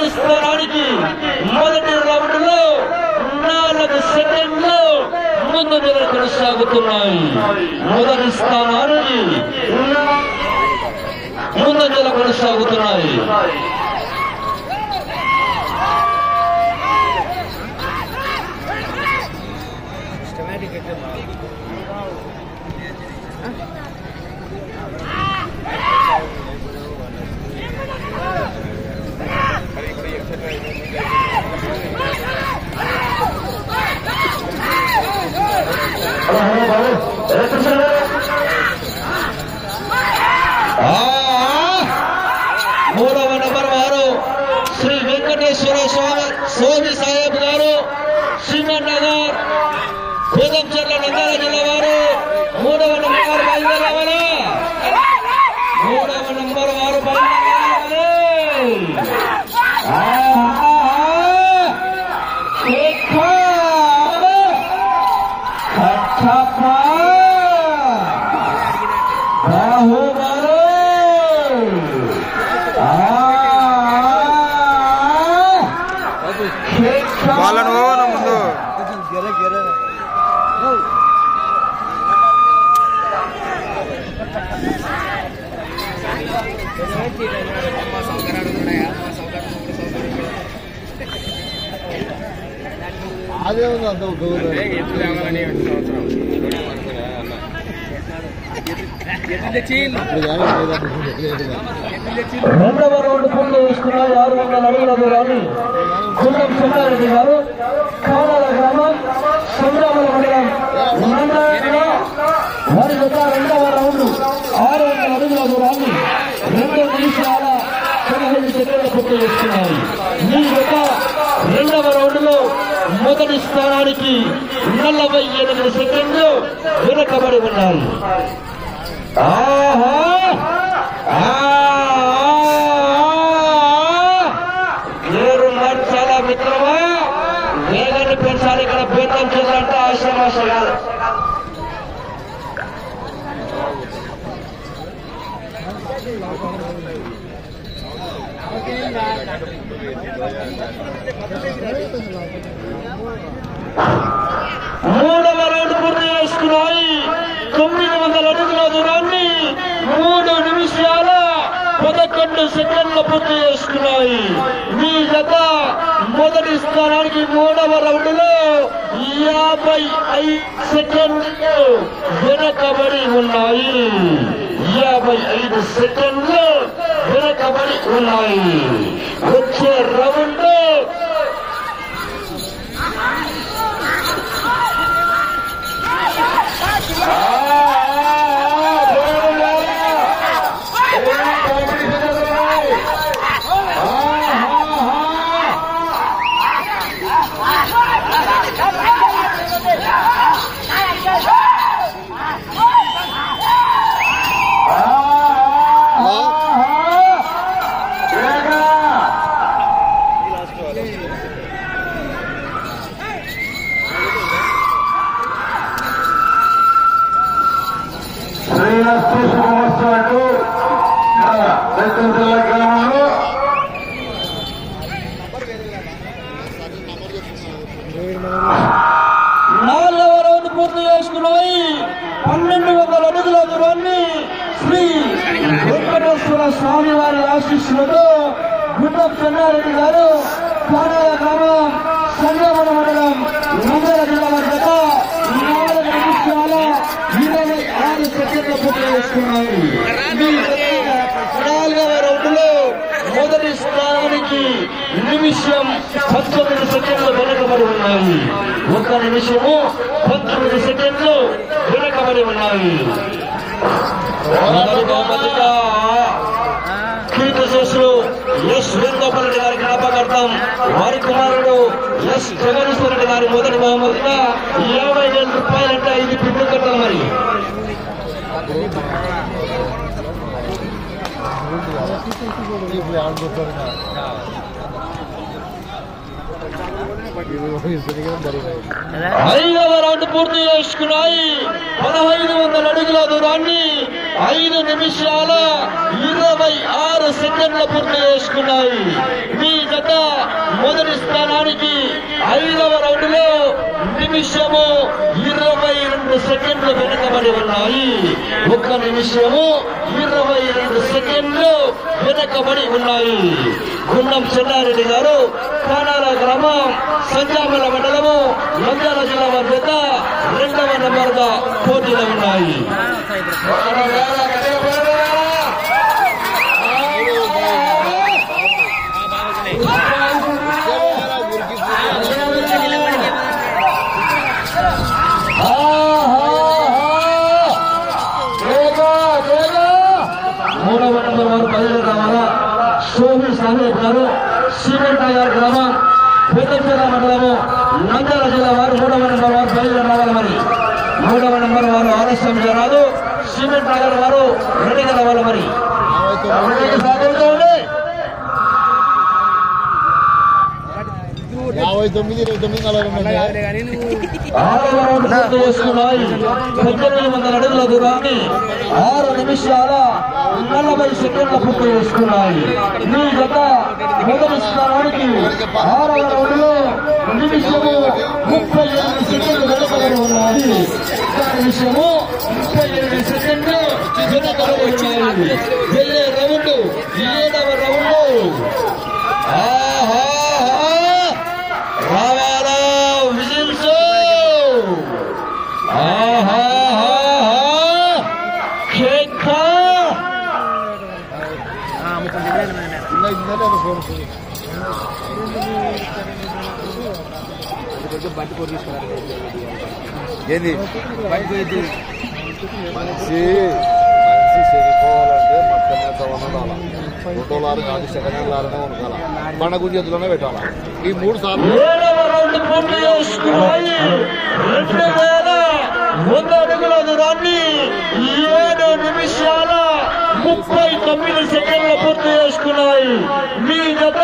మొదటి స్థానానికి మొదటి రౌండ్ లో 4 సెకండ్లు ముందంజలో కొనసాగుతున్నాయి. మొదటి స్థానానికి ముందంజలో కొనసాగుతున్నాయి. మూడవ నంబర్ వారు శ్రీ వెంకటేశ్వర స్వామి సాహెబ్ గారు సింగనగర్ బేదంచెర్ల నంద్యాల జిల్లా వారు మూడవ నంబర్ వారు బయలుదేరావాలి. మూడవ నంబర్ వారు బయలుదేరావాలి. ముందు అదే ఉంది అంత రెండవ రౌండ్ పూర్తి చేసుకున్నారు. 600 అడుగుల దూరాన్ని గుండం చెన్నారెడ్డి గారు కాలాల గ్రామం సంగ్రామల మండలం వారి యొక్క రెండవ రౌండ్ 600 అడుగుల దూరాన్ని 2 నిమిషాల 15 సెకండ్లు పూర్తి చేసుకున్నారు. ఈ యొక్క రెండవ రౌండ్ లో మొదటి స్థానానికి 48 సెకండ్లు వెనకబడి ఉన్నారు. ఏరు మార్చాల మిత్రమా, వేగాన్ని పెంచాలి. ఇక్కడ బేతం చేయాలంటే ఆశ్రమాశ కాదు. మూడవ రౌండ్ పూర్తి చేసుకున్నాయి. 900 అడుగుల దూరాన్ని 3 నిమిషాల 11 సెకండ్లు పూర్తి చేసుకున్నాయి. మీ జత మొదటి స్థానానికి మూడవ రౌండ్ లో 55 సెకండ్లు వెనకబడి ఉన్నాయి. 55 సెకండ్లు వెనకబడి ఉన్నాయి. వచ్చే రౌండ్ నాలుగవ రౌండ్ పూర్తి చేసుకున్నాయి. 1200 అడుగుల దూరాన్ని శ్రీ వెంకటేశ్వర స్వామి వారి ఆశీస్సులతో గుండం చెన్నారెడ్డి గారు కానాల గ్రామం సంగమన మండలం నంద్యాల జిల్లా వారి జత 4 నిమిషాల 26 సెకండ్లు పూర్తి చేసుకున్నాయి. నాలుగవ రౌండ్ లో మొదటి స్థానానికి నిమిషం 19 సెకండ్లు వెనకబడి ఉన్నాయి. 1 నిమిషము 19 సెకండ్లు వెనకబడి ఉన్నాయి. కీర్తిశేషులు ఎస్ వేణుగోపాల్ రెడ్డి గారి జ్ఞాపకార్థం వారి కుమారుడు ఎస్ జగదీశ్వర రెడ్డి గారి మొదటి బహుమతిగా 50,000 రూపాయలంటే 5 పిండి కట్టాలి. మరి ఇప్పుడు ఐదవ రౌండ్ పూర్తి చేసుకున్నాయి. 1500 అడుగుల దూరాన్ని 5 నిమిషాల 26 సెకండ్ల పూర్తి చేసుకున్నాయి. మీ జత మొదటి స్థానానికి 5వ రౌండ్ లో నిమిషము 22 సెకండ్లు వెనకబడి ఉన్నాయి. 1 నిమిషము 22 సెకండ్లు వెనకబడి ఉన్నాయి. గుండం చెన్నారెడ్డి గారు కానాల గ్రామం సంజామల మండలము నంద్యాల జిల్లా వారి జత 2వ నెంబర్ గా పోటీలో ఉన్నాయి. మూడవ నెంబర్ వారు బయలు రావాలా. సోహి సాహెబ్ గారు సిమెంట్ నగర్ గ్రామం పెద్దపేట మండలము నంద్యాల జిల్లా వారు 3వ నెంబర్ వారు బయలు రావాలి. మరి 3వ నెంబర్ వారు ఆలస్యం చేయరాదు. సిమెంట్ నగర్ వారు రెడీగా రావాలి. మరి 1800 అడుగుల దూరాన్ని 6 నిమిషాల 40 సెకండ్ల పూర్తి చేసుకున్నాయి. మీ గత మొదటి స్థానానికి 6వ రౌండ్ లో నిమిషము 38 సెకండ్లు వెనకబడి ఉన్నాయి. 1 నిమిషము 38 సెకండ్లు వెనకబడి ఉన్నాయి. వెళ్ళే రౌండ్ 7వ రౌండ్. రావాలా విజిల్స్. ఏంది మనిషి చెడిపోవాలంటే మొత్తం ఉండాలి. 2 లారీ కాదు, సెకండ్ హ్యాండ్ లారీనే కొనుక్కోవాలి. పండగ చేతిలోనే పెట్టాలి. ఈ 3 సార్లు 2100 అడుగుల దూరాన్ని 7 నిమిషాల 39 సెకండ్ల పూర్తి చేసుకున్నాయి. మీ జత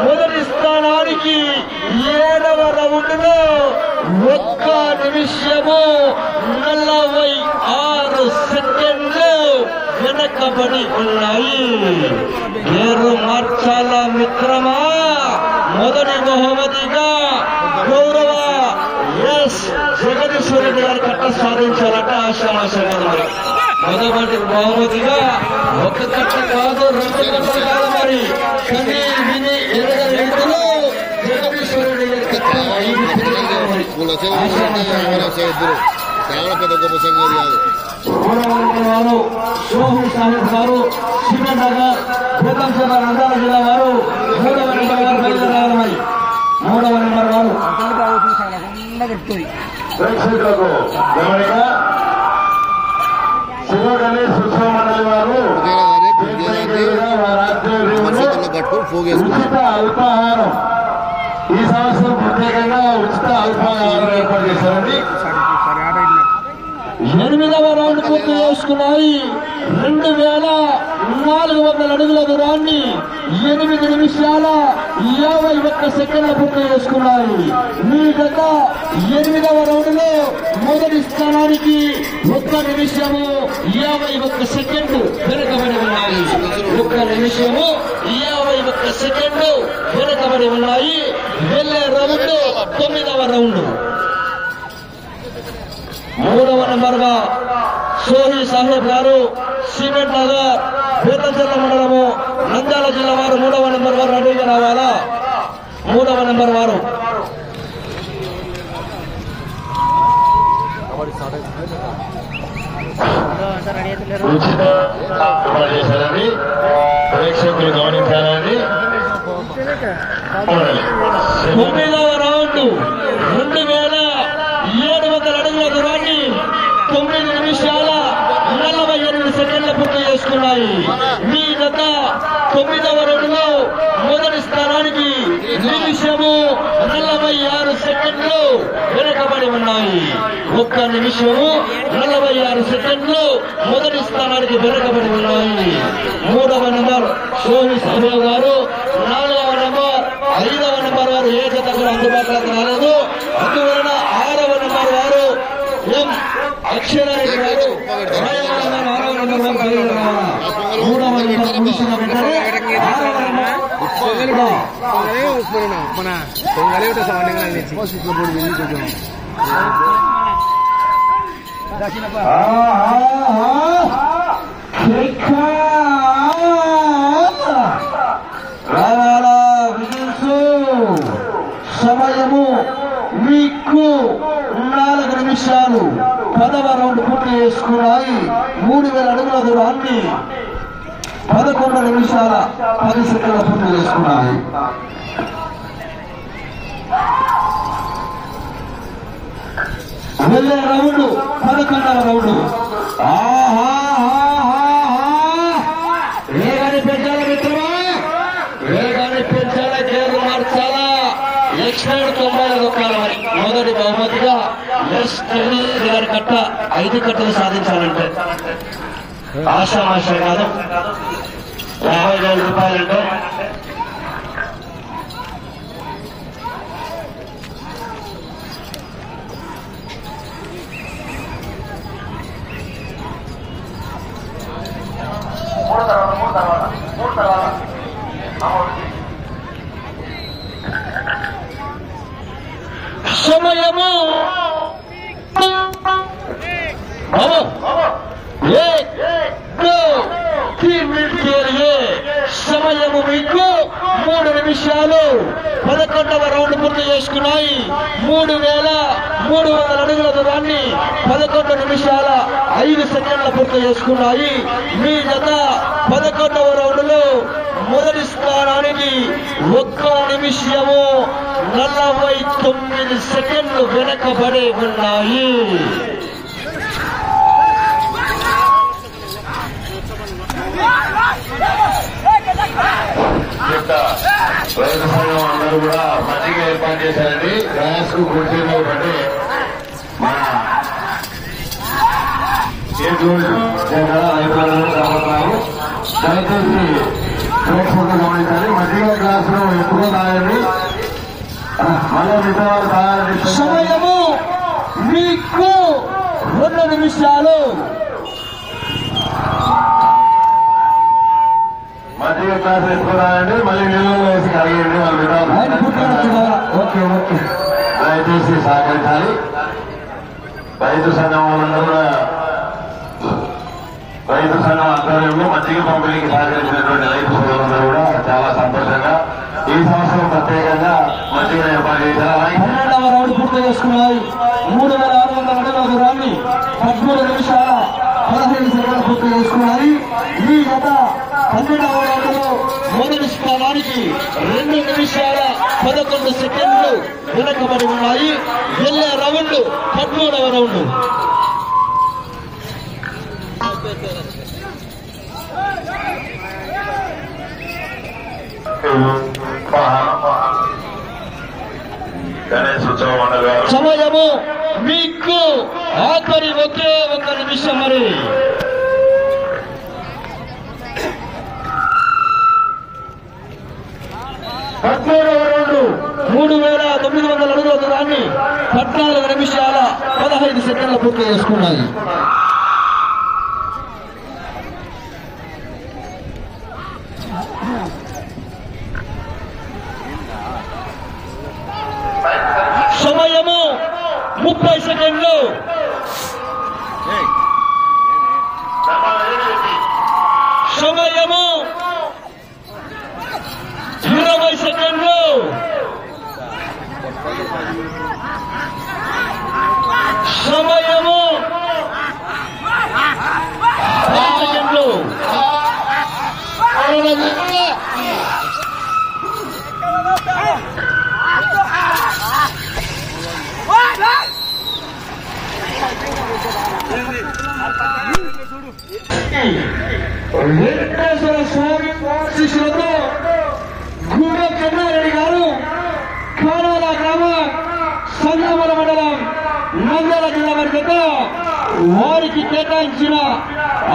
మొదటి స్థానానికి 7వ రౌండ్ లో 1 నిమిషము 46 సెకండ్లు వెనకబడి ఉన్నాయి. పేరు మార్చాల మిత్రమా. మొదటి బహుమతిగా గౌరవ ఎస్ జగదీశ్వర రెడ్డి గారు కట్ట సాధించాలంటే ఆశామాషగా. మొదటి బహుమతిగా 1 కట్ట కాదు, 2 కట్టలు కాదు. మరి కని విని ఎరగని రైతులు జగదీశ్వర రెడ్డి గారి కట్ట 5 చాలా పెద్ద గొప్ప సంగతి కాదు. వారు సోహి సాహెబ్ గారు సిమెంట్ నగర్ పెద్దంచెల నంద్యాల జిల్లా వారు 3వ నెంబర్ వారు బయలుదేరాలి. మరి 3వ నెంబర్ వారు ప్రేక్షకులకు గమనిక. శివ గణేష్ ఉత్సవ మండలి వారు ఉచిత అల్పాహారం ఈ సంవత్సరం ప్రత్యేకంగా ఉచిత అల్పాహారం ఏర్పాటు చేశారండి. 8వ రౌండ్ పూర్తి చేసుకున్నాయి. 2400 అడుగుల దూరాన్ని 8 నిమిషాల 51 సెకండ్ల పూర్తి చేసుకున్నాయి. మీ గత 8వ రౌండ్ లో మొదటి స్థానానికి 1 నిమిషము 51 సెకండ్లు వెనకబడి ఉన్నాయి. 1 నిమిషము 51 సెకండ్లు వెనకబడి ఉన్నాయి. వెళ్ళే రౌండ్ 9వ రౌండ్. 3వ నెంబర్ గా సోహి సాహెబ్ గారు సిమెంట్ నగర్ పేదచెల్ల మండలము నంద్యాల జిల్లా వారు 3వ నెంబర్ వారు రెడీగా రావాలా. 3వ నెంబర్ వారు ఉచిత ఏర్పాటు చేశారండి. ప్రేక్షకులు గమనించాలండి. 9వ రౌండ్ 2700 అడుగుల దూరాన్ని 9 నిమిషాల 48 సెకండ్ల పూర్తి చేసుకున్నాయి. మీ గత 9వ రౌండ్ లో మొదటి స్థానానికి నిమిషము 46 సెకండ్లు వెనకబడి ఉన్నాయి. 1 నిమిషము 46 సెకండ్లు మొదటి స్థానానికి వెనకబడి ఉన్నాయి. 3వ నెంబర్ సోహి సాహెబ్ గారు, 4వ నెంబర్ 5వ నెంబర్ వారు ఏ జత కూడా అందుబాటులోకి రాలేదు. అందువలన 6వ నెంబర్ వారు ఎం అక్షరారెడ్డి గారు 6వ నెంబర్ 3వ నెంబర్ ముగిసిన వెంటనే 6వ నెంబర్ మన పొంగలేట సామాన్యంగా సమయము మీకు 4 నిమిషాలు 10వ రౌండ్ పూర్తి చేసుకున్నాయి. 3000 అడుగుల దూరాన్ని 11 నిమిషాల 10 సెకండ్ల పూర్తి చేసుకున్నాయి. వెళ్ళే రౌండ్ 11వ రౌండ్. వేగాన్ని పెంచాలా మిత్రమా, వేగాన్ని పెంచాలా, గేర్లు మార్చాలా. ఎక్స్ట్రా 90 రూపాయలు మరి మొదటి బహుమతిగా గారి కట్ట 5 కట్టలు సాధించాలంటే ఆశామాష కాదు. 50,000 రూపాయలంటే సమయము సమయము మీకు 3 నిమిషాలు 11వ రౌండ్ పూర్తి చేసుకున్నాయి. 3,300 అడుగుల దూరాన్ని 11 నిమిషాల 5 సెకండ్ల పూర్తి చేసుకున్నాయి. మీ జత 11వ రౌండ్ లో మొదటి స్థానానికి 1 నిమిషము 49 సెకండ్లు వెనకబడి ఉన్నాయి. రైతు సంఘం అందరూ కూడా మంచిగా ఏర్పాటు చేశారండి. గ్యాస్ కు కుర్చీలు బట్టి మన రైతులందరూ రాబోతున్నారు. దయచేసి ప్రేక్షకులు గమనించాలి. మధ్యలో గ్లాసులు ఎప్పుడూ తాగండి, మళ్ళీ మిగతావారు తాగండి. సమయము మీకు 2 నిమిషాలు. మధ్య క్లాసులు ఎక్కువ తాగండి, మళ్ళీ నీళ్ళలో వేసి కడిగండి. దయచేసి సహకరించాలి. రైతు సంఘం వాళ్ళందరూ కూడా రైతు సంఘం ఆధ్వర్యంలో మజ్జిగ పంపిణీకి సహకరించినటువంటి రైతు సోదరులందరూ కూడా చాలా సంతోషంగా ఈ సంవత్సరం ప్రత్యేకంగా మజ్జిగ ఏర్పాటు చేశారు. 12వ రౌండ్ పూర్తి చేసుకున్నాయి. 3,600 అడుగుల దూరాన్ని 13 నిమిషాల 15 సెకండ్లు పూర్తి చేసుకున్నాయి. ఈ గత 12వ రౌండ్ లో మొదటి స్థానానికి 2 నిమిషాల 11 సెకండ్లు వెనకబడి ఉన్నాయి. వెళ్ళే రౌండ్ 13వ రౌండ్. సమయము మీకు ఆఖరి 1 నిమిషం. మరి 13వ రౌండ్ 3,900 అడుగుల దూరాన్ని 14 నిమిషాల 15 సెకండ్ల పూర్తి చేసుకున్నాయి. సమయము 30 సెకండ్లు. సమయము 20 సెకండ్లు. సమయము 10 సెకండ్లు. వెంకటేశ్వర స్వామి శిష్యులతో గుండె చెన్నారెడ్డి గారు కానాల గ్రామం సంగమల మండలం నంద్యాల జిల్లా వారి వారికి కేటాయించిన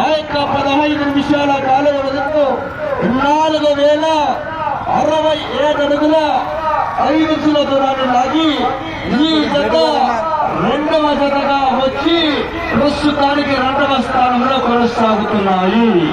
ఆ యొక్క 15 నిమిషాల కాల వ్యవధితో 4,067 అడుగుల 5 ఇంచుల దూరాన్ని లాగి ఈ జత రెండవ జతగా వచ్చి ప్రస్తుతానికి రెండవ స్థానంలో కొనసాగుతున్నాయి.